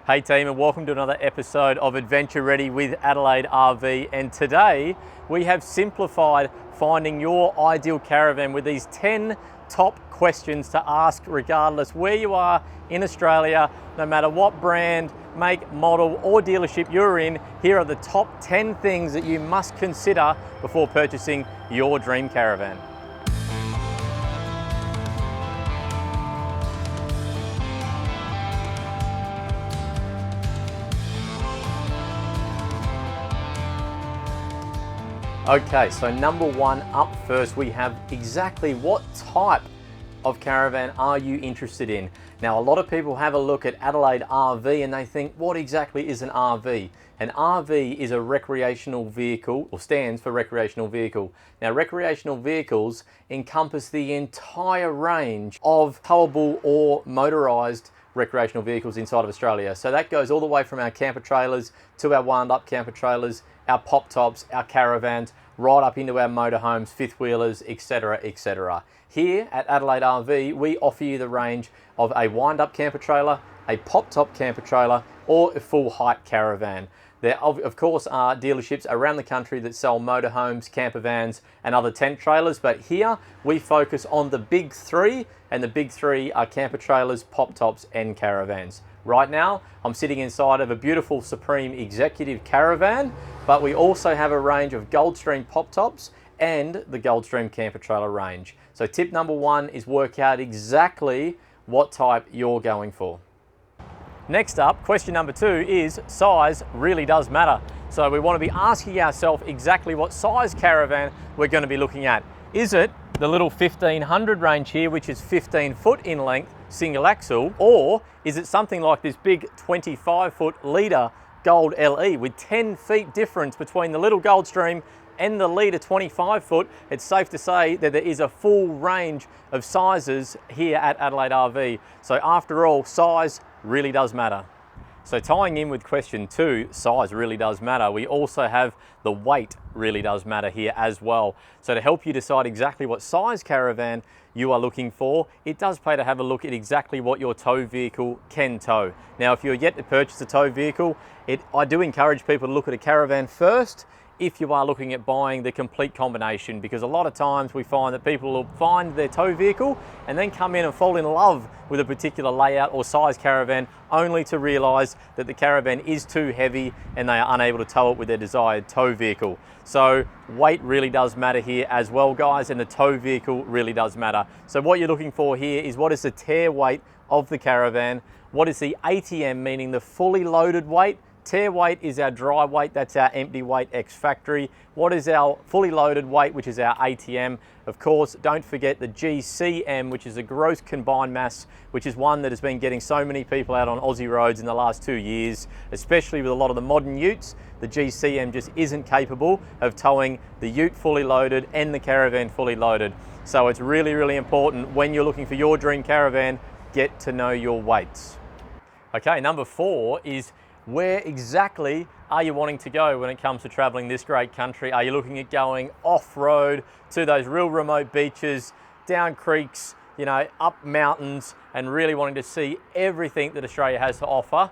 Hey team, and welcome to another episode of Adventure Ready with Adelaide RV. And today we have simplified finding your ideal caravan with these 10 top questions to ask regardless where you are in Australia, no matter what brand, make, model or dealership you're in. Here are the top 10 things that you must consider before purchasing your dream caravan. Okay, so number one up first, we have exactly what type of caravan are you interested in? Now, a lot of people have a look at Adelaide RV and they think, what exactly is an RV? An RV is a recreational vehicle, or stands for recreational vehicle. Now, recreational vehicles encompass the entire range of towable or motorised recreational vehicles inside of Australia. So that goes all the way from our camper trailers to our wound-up camper trailers, our pop tops, our caravans, right up into our motorhomes, fifth wheelers, etc, etc. Here at Adelaide RV, we offer you the range of a wind-up camper trailer, a pop top camper trailer, or a full height caravan. There of course are dealerships around the country that sell motorhomes, camper vans and other tent trailers, but here we focus on the big three, and the big three are camper trailers, pop tops and caravans. Right now I'm sitting inside of a beautiful Supreme Executive caravan, but we also have a range of Gulfstream pop tops and the Gulfstream camper trailer range. So tip number one is work out exactly what type you're going for. Next up, question number two is size really does matter. So we want to be asking ourselves exactly what size caravan we're going to be looking at. Is it the little 1500 range here, which is 15 foot in length, single axle, or is it something like this big 25 foot leader Gold LE with 10 feet difference between the little Gulfstream and the leader 25 foot? It's safe to say that there is a full range of sizes here at Adelaide RV. So after all, size really does matter. So tying in with question two, size really does matter. We also have the weight really does matter here as well. So to help you decide exactly what size caravan you are looking for, it does pay to have a look at exactly what your tow vehicle can tow. Now, if you're yet to purchase a tow vehicle, I do encourage people to look at a caravan first if you are looking at buying the complete combination, because a lot of times we find that people will find their tow vehicle and then come in and fall in love with a particular layout or size caravan, only to realize that the caravan is too heavy and they are unable to tow it with their desired tow vehicle. So weight really does matter here as well, guys, and the tow vehicle really does matter. So what you're looking for here is what is the tear weight of the caravan, what is the ATM, meaning the fully loaded weight. Tear weight is our dry weight, that's our empty weight ex factory. What is our fully loaded weight, which is our ATM? Of course, don't forget the GCM, which is a gross combined mass, which is one that has been getting so many people out on Aussie roads in the last 2 years, especially with a lot of the modern utes. The GCM just isn't capable of towing the ute fully loaded and the caravan fully loaded. So it's really, really important when you're looking for your dream caravan, get to know your weights. Okay, number four is, where exactly are you wanting to go when it comes to traveling this great country? Are you looking at going off-road to those real remote beaches, down creeks, you know, up mountains, and really wanting to see everything that Australia has to offer?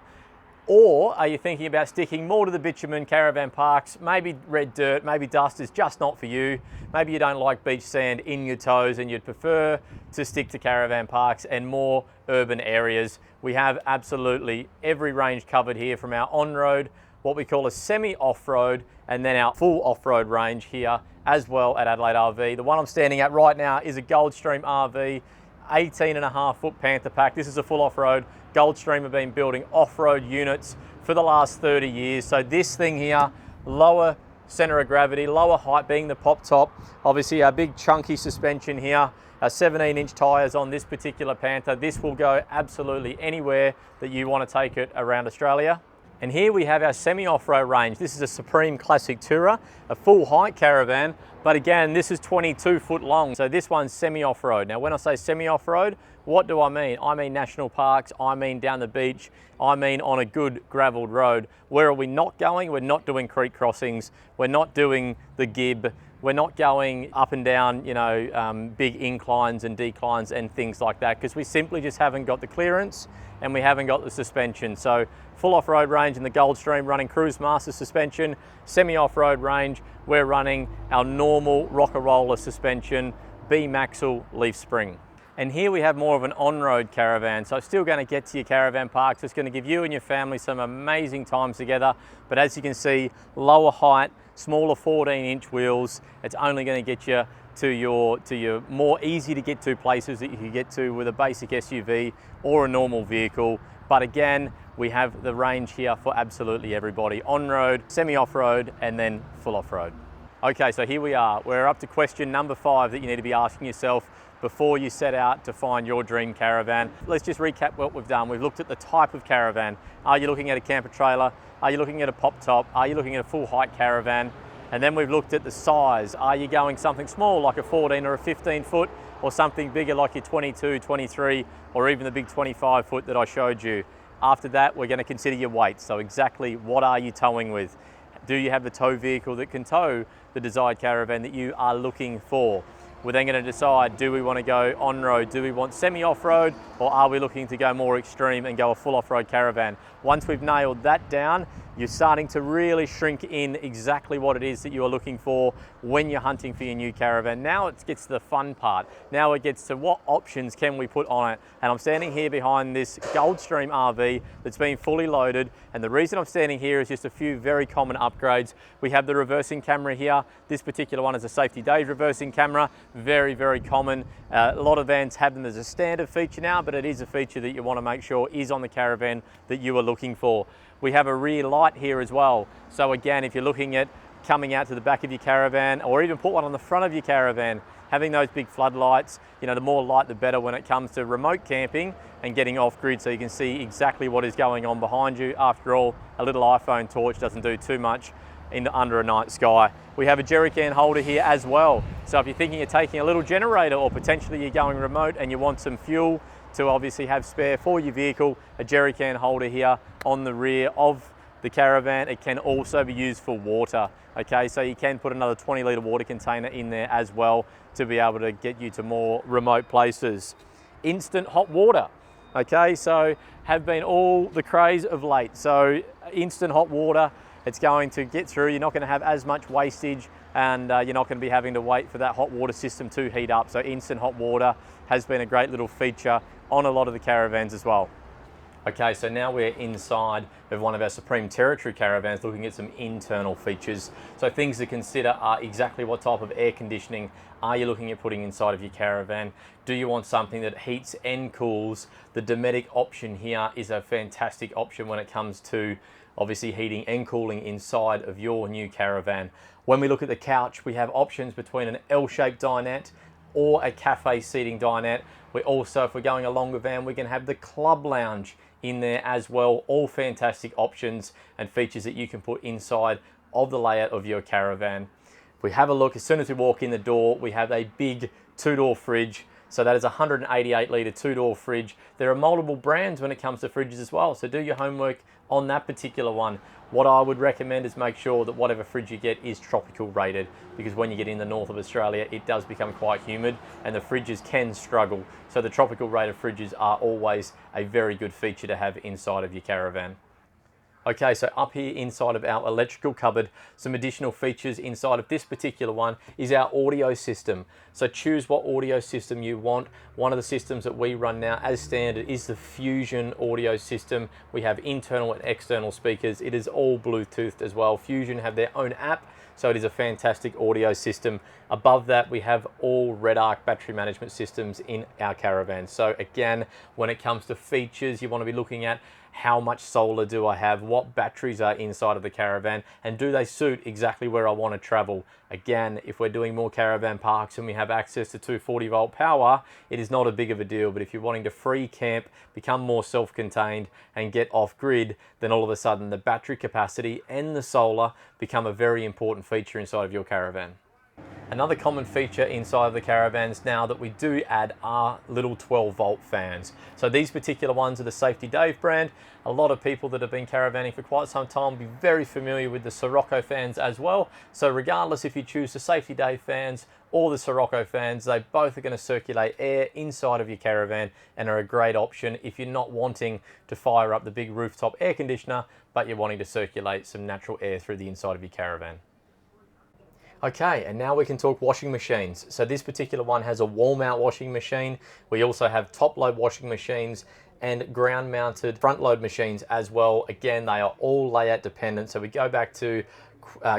Or are you thinking about sticking more to the bitumen caravan parks? Maybe red dirt, maybe dust is just not for you. Maybe you don't like beach sand in your toes and you'd prefer to stick to caravan parks and more urban areas. We have absolutely every range covered here, from our on-road, what we call a semi-off-road, and then our full off-road range here as well at Adelaide RV. The one I'm standing at right now is a Gulfstream RV, 18.5 foot Panther pack. This is a full off-road. Gulfstream have been building off-road units for the last 30 years. So this thing here, lower center of gravity, lower height being the pop top. Obviously our big chunky suspension here, our 17-inch tires on this particular Panther. This will go absolutely anywhere that you want to take it around Australia. And here we have our semi-off-road range. This is a Supreme Classic Tourer, a full height caravan, but again, this is 22 foot long. So this one's semi-off-road. Now, when I say semi-off-road, What do I mean? I mean national parks, I mean down the beach, I mean on a good gravelled road. Where are we not going? We're not doing creek crossings, we're not doing the Gib, we're not going up and down, you know, big inclines and declines and things like that, because we simply just haven't got the clearance and we haven't got the suspension. So full off-road range in the Goldstream running Cruise Master suspension, semi-off-road range, we're running our normal rocker roller suspension, B-Maxle leaf spring. And here we have more of an on-road caravan, so it's still going to get to your caravan parks. It's going to give you and your family some amazing times together. But as you can see, lower height, smaller 14-inch wheels. It's only going to get you to your more easy to get to places that you can get to with a basic SUV or a normal vehicle. But again, we have the range here for absolutely everybody. On-road, semi-off-road, and then full off-road. Okay, so here we are. We're up to question number 5 that you need to be asking yourself before you set out to find your dream caravan. Let's just recap what we've done. We've looked at the type of caravan. Are you looking at a camper trailer? Are you looking at a pop top? Are you looking at a full height caravan? And then we've looked at the size. Are you going something small like a 14 or a 15 foot, or something bigger like your 22, 23, or even the big 25 foot that I showed you? After that, we're going to consider your weight. So exactly what are you towing with? Do you have the tow vehicle that can tow the desired caravan that you are looking for? We're then going to decide, do we want to go on-road? Do we want semi-off-road? Or are we looking to go more extreme and go a full off-road caravan? Once we've nailed that down, you're starting to really shrink in exactly what it is that you are looking for when you're hunting for your new caravan. Now it gets to the fun part. Now it gets to what options can we put on it. And I'm standing here behind this Goldstream RV that's been fully loaded. And the reason I'm standing here is just a few very common upgrades. We have the reversing camera here. This particular one is a Safety Days reversing camera. Very, very common. A lot of vans have them as a standard feature now, but it is a feature that you want to make sure is on the caravan that you are looking for. We have a rear light here as well. So again, if you're looking at coming out to the back of your caravan, or even put one on the front of your caravan, having those big floodlights, you know, the more light the better when it comes to remote camping and getting off grid, so you can see exactly what is going on behind you. After all, a little iPhone torch doesn't do too much under a night sky. We have a jerry can holder here as well. So if you're thinking of taking a little generator, or potentially you're going remote and you want some fuel to obviously have spare for your vehicle, a jerry can holder here on the rear of the caravan. It can also be used for water. Okay, so you can put another 20-litre water container in there as well to be able to get you to more remote places. Instant hot water. Okay, so have been all the craze of late. So instant hot water, it's going to get through. You're not going to have as much wastage, and you're not going to be having to wait for that hot water system to heat up. So instant hot water has been a great little feature on a lot of the caravans as well. Okay, so now we're inside of one of our Supreme Territory caravans looking at some internal features. So things to consider are exactly what type of air conditioning are you looking at putting inside of your caravan? Do you want something that heats and cools? The Dometic option here is a fantastic option when it comes to obviously heating and cooling inside of your new caravan. When we look at the couch, we have options between an L-shaped dinette or a cafe seating dinette. We also, if we're going a longer van, we can have the club lounge in there as well. All fantastic options and features that you can put inside of the layout of your caravan. If we have a look, as soon as we walk in the door, we have a big 2-door fridge. So that is a 188 litre 2-door fridge. There are multiple brands when it comes to fridges as well, so do your homework on that particular one. What I would recommend is make sure that whatever fridge you get is tropical rated, because when you get in the north of Australia, it does become quite humid and the fridges can struggle. So the tropical rated fridges are always a very good feature to have inside of your caravan. Okay, so up here inside of our electrical cupboard, some additional features inside of this particular one is our audio system. So choose what audio system you want. One of the systems that we run now as standard is the Fusion audio system. We have internal and external speakers. It is all Bluetoothed as well. Fusion have their own app, so it is a fantastic audio system. Above that, we have all Red Arc battery management systems in our caravan. So again, when it comes to features, you want to be looking at how much solar do I have, what batteries are inside of the caravan, and do they suit exactly where I want to travel. Again, if we're doing more caravan parks and we have access to 240 volt power, it is not a big of a deal. But if you're wanting to free camp, become more self-contained and get off grid, then all of a sudden the battery capacity and the solar become a very important feature inside of your caravan. Another common feature inside of the caravans now that we do add are little 12-volt fans. So these particular ones are the Safety Dave brand. A lot of people that have been caravanning for quite some time will be very familiar with the Sirocco fans as well. So regardless if you choose the Safety Dave fans or the Sirocco fans, they both are going to circulate air inside of your caravan and are a great option if you're not wanting to fire up the big rooftop air conditioner, but you're wanting to circulate some natural air through the inside of your caravan. Okay, and now we can talk washing machines. So this particular one has a wall mount washing machine. We also have top load washing machines and ground mounted front load machines as well. Again, they are all layout dependent. So we go back to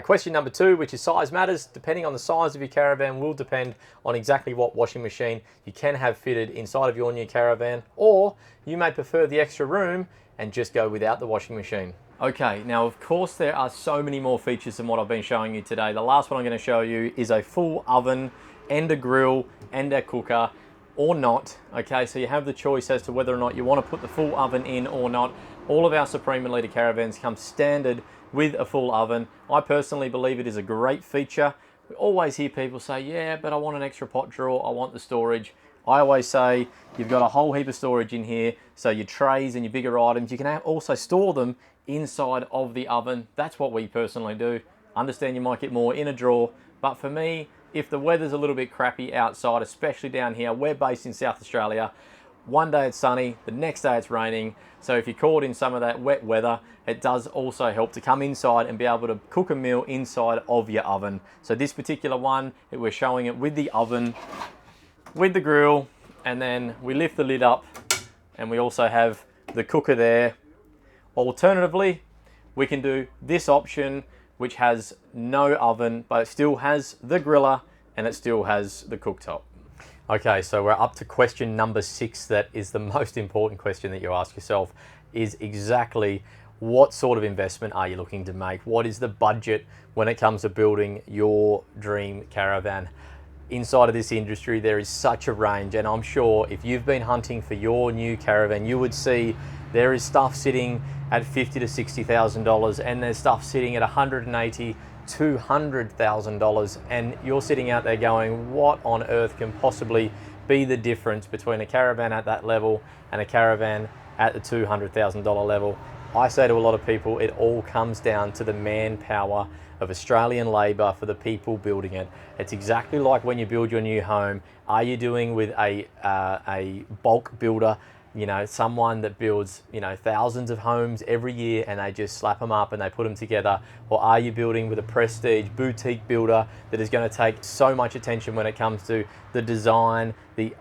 question number 2, which is size matters. Depending on the size of your caravan will depend on exactly what washing machine you can have fitted inside of your new caravan, or you may prefer the extra room and just go without the washing machine. Okay, now of course there are so many more features than what I've been showing you today. The last one I'm going to show you is a full oven and a grill and a cooker or not. Okay, so you have the choice as to whether or not you want to put the full oven in or not. All of our Supreme and Leader caravans come standard with a full oven. I personally believe it is a great feature. We always hear people say, yeah, but I want an extra pot drawer, I want the storage. I always say you've got a whole heap of storage in here, so your trays and your bigger items, you can also store them inside of the oven. That's what we personally do. Understand you might get more in a drawer, but for me, if the weather's a little bit crappy outside, especially down here, we're based in South Australia, one day it's sunny, the next day it's raining, so if you're caught in some of that wet weather, it does also help to come inside and be able to cook a meal inside of your oven. So this particular one, we're showing it with the oven, with the grill, and then we lift the lid up and we also have the cooker there. Alternatively, we can do this option, which has no oven, but it still has the griller and it still has the cooktop. Okay, so we're up to question number 6. That is the most important question that you ask yourself, is exactly what sort of investment are you looking to make? What is the budget when it comes to building your dream caravan? Inside of this industry, there is such a range, and I'm sure if you've been hunting for your new caravan, you would see there is stuff sitting at $50,000 to $60,000, and there's stuff sitting at $180,000 to $200,000, and you're sitting out there going, what on earth can possibly be the difference between a caravan at that level and a caravan at the $200,000 level? I say to a lot of people, it all comes down to the manpower of Australian labour for the people building it. It's exactly like when you build your new home. Are you doing with a bulk builder, you know, someone that builds, you know, thousands of homes every year and they just slap them up and they put them together? Or are you building with a prestige boutique builder that is going to take so much attention when it comes to the design, the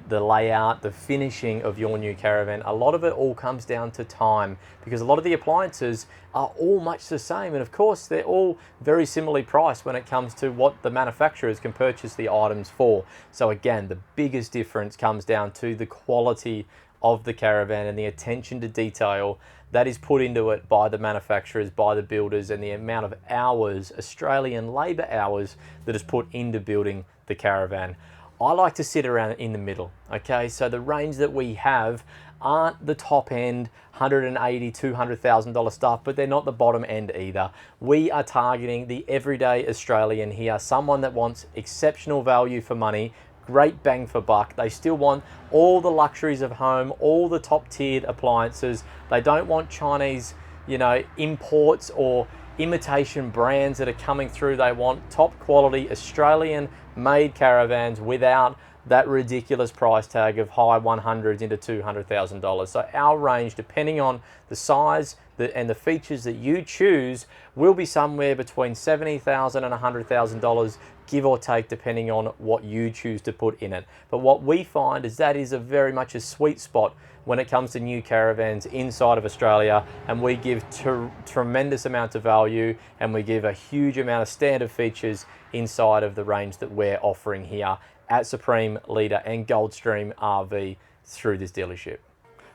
layout, the finishing of your new caravan? A lot of it all comes down to time, because a lot of the appliances are all much the same, and of course they're all very similarly priced when it comes to what the manufacturers can purchase the items for. So again, the biggest difference comes down to the quality of the caravan and the attention to detail that is put into it by the manufacturers, by the builders, and the amount of hours, Australian labour hours, that is put into building the caravan. I like to sit around in the middle, okay? So the range that we have aren't the top end $180,000, $200,000 stuff, but they're not the bottom end either. We are targeting the everyday Australian here, someone that wants exceptional value for money, great bang for buck. They still want all the luxuries of home, all the top tiered appliances. They don't want Chinese, you know, imports or imitation brands that are coming through. They want top quality Australian made caravans without that ridiculous price tag of high 100s into $200,000. So our range, depending on the size and the features that you choose, will be somewhere between $70,000 and $100,000, give or take, depending on what you choose to put in it. But what we find is that is very much a sweet spot when it comes to new caravans inside of Australia, and we give tremendous amounts of value, and we give a huge amount of standard features inside of the range that we're offering here at Supreme, Leader and Goldstream RV through this dealership.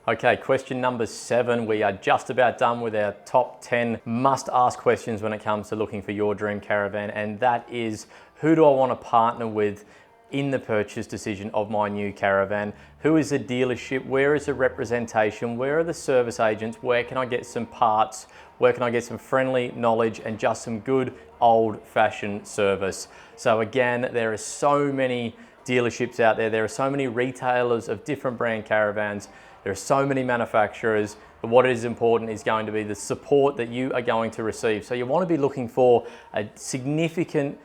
Okay, question number 7. We are just about done with our top 10 must-ask questions when it comes to looking for your dream caravan, and that is, who do I want to partner with in the purchase decision of my new caravan. Who is the dealership? Where is the representation? Where are the service agents? Where can I get some parts? Where can I get some friendly knowledge and just some good old-fashioned service? So again, there are so many dealerships out there. There are so many retailers of different brand caravans. There are so many manufacturers, but what is important is going to be the support that you are going to receive. So you want to be looking for a significant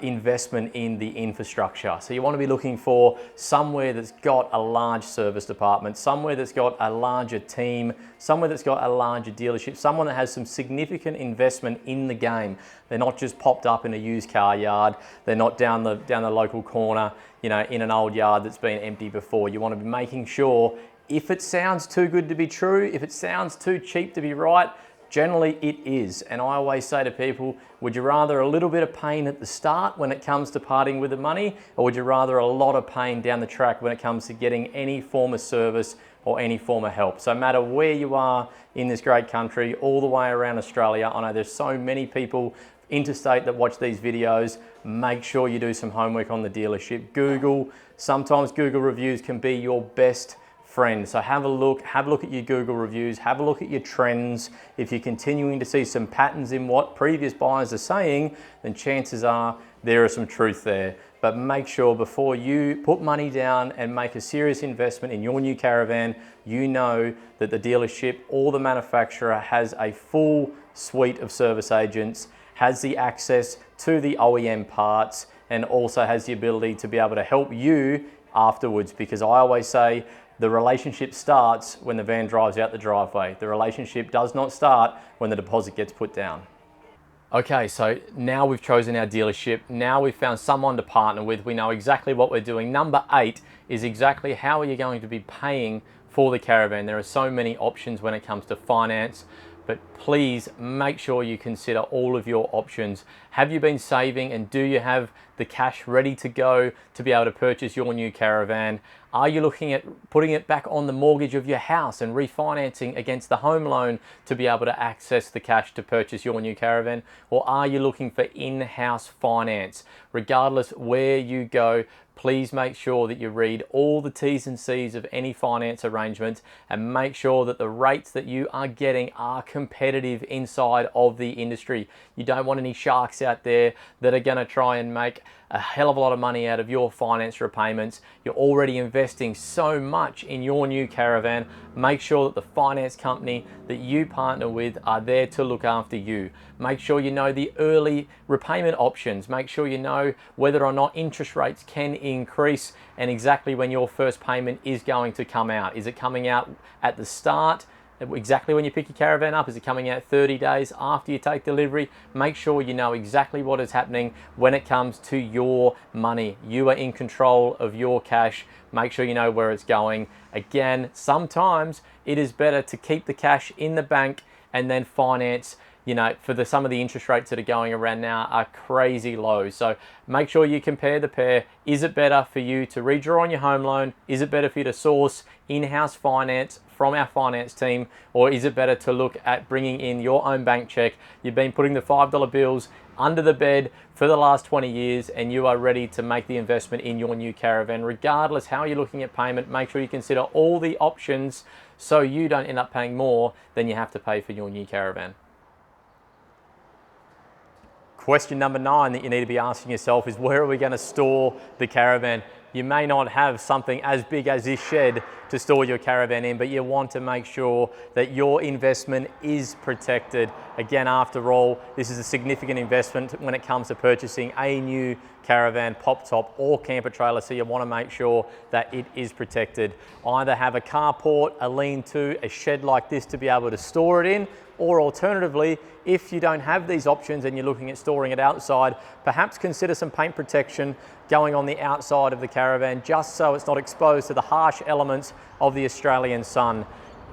investment in the infrastructure. So you want to be looking for somewhere that's got a large service department, somewhere that's got a larger team, somewhere that's got a larger dealership, someone that has some significant investment in the game. They're not just popped up in a used car yard. They're not down the local corner, you know, in an old yard that's been empty before. You want to be making sure, if it sounds too good to be true, if it sounds too cheap to be right, generally it is. And I always say to people, would you rather a little bit of pain at the start when it comes to parting with the money, or would you rather a lot of pain down the track when it comes to getting any form of service or any form of help? So no matter where you are in this great country, all the way around Australia, I know there's so many people interstate that watch these videos. Make sure you do some homework on the dealership. Google, sometimes Google reviews can be your best friend. So have a look at your Google reviews, have a look at your trends. If you're continuing to see some patterns in what previous buyers are saying, then chances are there is some truth there. But make sure before you put money down and make a serious investment in your new caravan, you know that the dealership or the manufacturer has a full suite of service agents, has the access to the OEM parts, and also has the ability to be able to help you afterwards. Because I always say, the relationship starts when the van drives out the driveway. The relationship does not start when the deposit gets put down. Okay, so now we've chosen our dealership. Now we've found someone to partner with. We know exactly what we're doing. Number 8 is exactly how are you going to be paying for the caravan. There are so many options when it comes to finance, but please make sure you consider all of your options. Have you been saving, and do you have the cash ready to go to be able to purchase your new caravan? Are you looking at putting it back on the mortgage of your house and refinancing against the home loan to be able to access the cash to purchase your new caravan? Or are you looking for in-house finance? Regardless where you go, please make sure that you read all the T's and C's of any finance arrangement and make sure that the rates that you are getting are competitive inside of the industry. You don't want any sharks out there that are going to try and make a hell of a lot of money out of your finance repayments. You're already investing so much in your new caravan. Make sure that the finance company that you partner with are there to look after you. Make sure you know the early repayment options. Make sure you know whether or not interest rates can increase and exactly when your first payment is going to come out. Is it coming out at the start? Exactly when you pick your caravan up? Is it coming out 30 days after you take delivery? Make sure you know exactly what is happening when it comes to your money. You are in control of your cash. Make sure you know where it's going. Again, sometimes it is better to keep the cash in the bank and then finance. You know, for some of the interest rates that are going around now are crazy low. So make sure you compare the pair. Is it better for you to redraw on your home loan? Is it better for you to source in-house finance from our finance team? Or is it better to look at bringing in your own bank check? You've been putting the $5 bills under the bed for the last 20 years and you are ready to make the investment in your new caravan. Regardless how you're looking at payment, make sure you consider all the options so you don't end up paying more than you have to pay for your new caravan. Question number 9 that you need to be asking yourself is, where are we going to store the caravan? You may not have something as big as this shed to store your caravan in, but you want to make sure that your investment is protected. Again, after all, this is a significant investment when it comes to purchasing a new caravan, pop top or camper trailer, so you want to make sure that it is protected. Either have a carport, a lean-to, a shed like this to be able to store it in, or alternatively, if you don't have these options and you're looking at storing it outside, perhaps consider some paint protection going on the outside of the caravan, just so it's not exposed to the harsh elements of the Australian sun.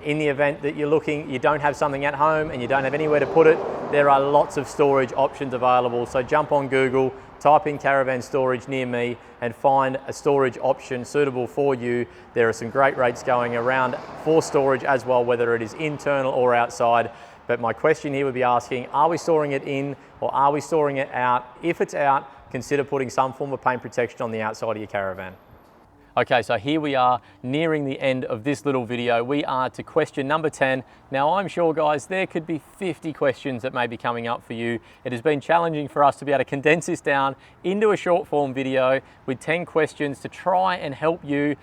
In the event that you don't have something at home and you don't have anywhere to put it, there are lots of storage options available. So jump on Google, type in caravan storage near me and find a storage option suitable for you. There are some great rates going around for storage as well, whether it is internal or outside. But my question here would be asking, are we storing it in or are we storing it out? If it's out, consider putting some form of paint protection on the outside of your caravan. Okay, so here we are nearing the end of this little video. We are to question number 10. Now I'm sure guys, there could be 50 questions that may be coming up for you. It has been challenging for us to be able to condense this down into a short form video with 10 questions to try and help you,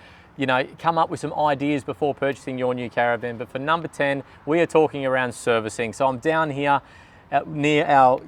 come up with some ideas before purchasing your new caravan. But for number 10, we are talking around servicing. So I'm down here near our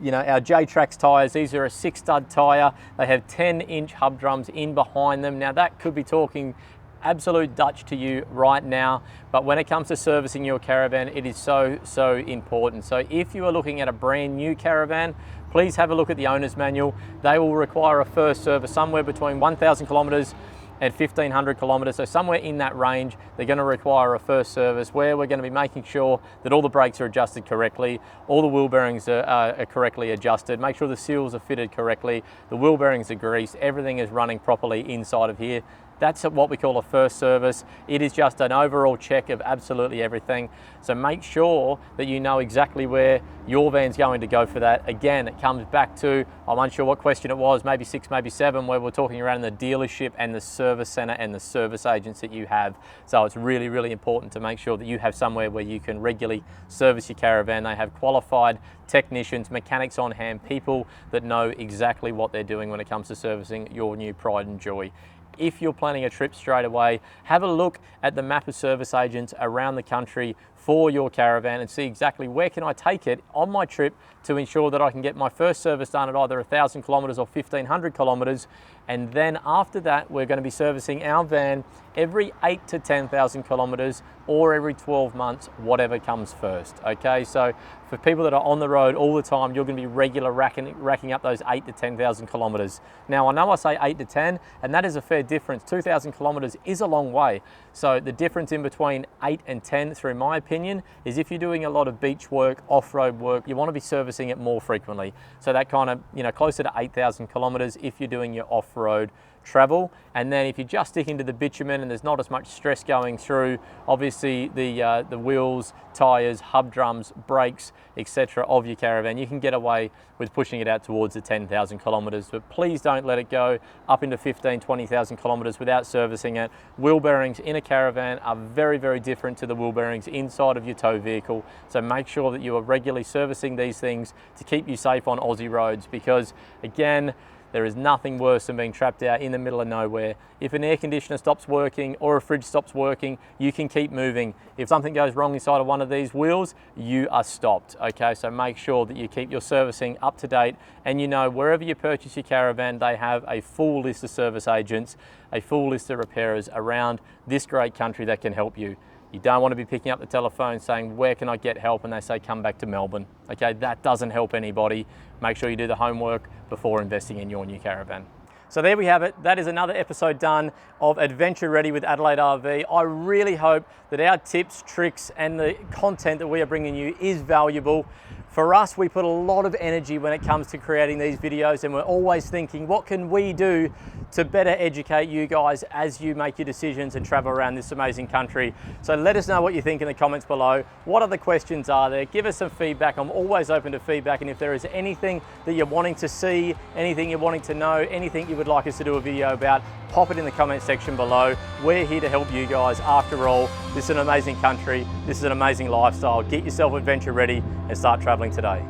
J-Trax tyres. These are a 6-stud tyre. They have 10-inch hub drums in behind them. Now that could be talking absolute Dutch to you right now, but when it comes to servicing your caravan, it is so important. So if you are looking at a brand new caravan, please have a look at the owner's manual. They will require a first service somewhere between 1,000 kilometres and 1,500 kilometres, so somewhere in that range, they're going to require a first service where we're going to be making sure that all the brakes are adjusted correctly, all the wheel bearings are correctly adjusted, make sure the seals are fitted correctly, the wheel bearings are greased, everything is running properly inside of here. That's what we call a first service. It is just an overall check of absolutely everything. So make sure that you know exactly where your van's going to go for that. Again, it comes back to, I'm unsure what question it was, maybe 6, maybe 7, where we're talking around the dealership and the service center and the service agents that you have. So it's really, really important to make sure that you have somewhere where you can regularly service your caravan. They have qualified technicians, mechanics on hand, people that know exactly what they're doing when it comes to servicing your new pride and joy. If you're planning a trip straight away, have a look at the map of service agents around the country for your caravan and see exactly where can I take it on my trip to ensure that I can get my first service done at either 1,000 kilometres or 1,500 kilometres. And then after that, we're going to be servicing our van every 8 to 10,000 kilometres or every 12 months, whatever comes first. Okay, so for people that are on the road all the time, you're going to be racking up those 8 to 10,000 kilometres. Now, I know I say 8 to 10, and that is a fair difference. 2,000 kilometres is a long way. So the difference in between 8 and 10, through my opinion, is if you're doing a lot of beach work, off-road work, you want to be servicing it more frequently. So that kind of, closer to 8,000 kilometres if you're doing your off-road travel. And then if you're just sticking to the bitumen and there's not as much stress going through, obviously the wheels, tyres, hub drums, brakes, etc. of your caravan, you can get away with pushing it out towards the 10,000 kilometres. But please don't let it go up into 15, 20,000 kilometres without servicing it. Wheel bearings in a caravan are very, very different to the wheel bearings inside of your tow vehicle. So make sure that you are regularly servicing these things to keep you safe on Aussie roads, because again, there is nothing worse than being trapped out in the middle of nowhere. If an air conditioner stops working or a fridge stops working, you can keep moving. If something goes wrong inside of one of these wheels, you are stopped. Okay, so make sure that you keep your servicing up to date, and wherever you purchase your caravan, they have a full list of service agents, a full list of repairers around this great country that can help you. You don't want to be picking up the telephone saying, where can I get help? And they say, come back to Melbourne. Okay, that doesn't help anybody. Make sure you do the homework before investing in your new caravan. So there we have it. That is another episode done of Adventure Ready with Adelaide RV. I really hope that our tips, tricks, and the content that we are bringing you is valuable. For us, we put a lot of energy when it comes to creating these videos, and we're always thinking, what can we do to better educate you guys as you make your decisions and travel around this amazing country? So let us know what you think in the comments below. What other questions are there? Give us some feedback. I'm always open to feedback, and if there is anything that you're wanting to see, anything you're wanting to know, anything you would like us to do a video about, pop it in the comment section below. We're here to help you guys. After all, this is an amazing country. This is an amazing lifestyle. Get yourself adventure ready and start traveling today.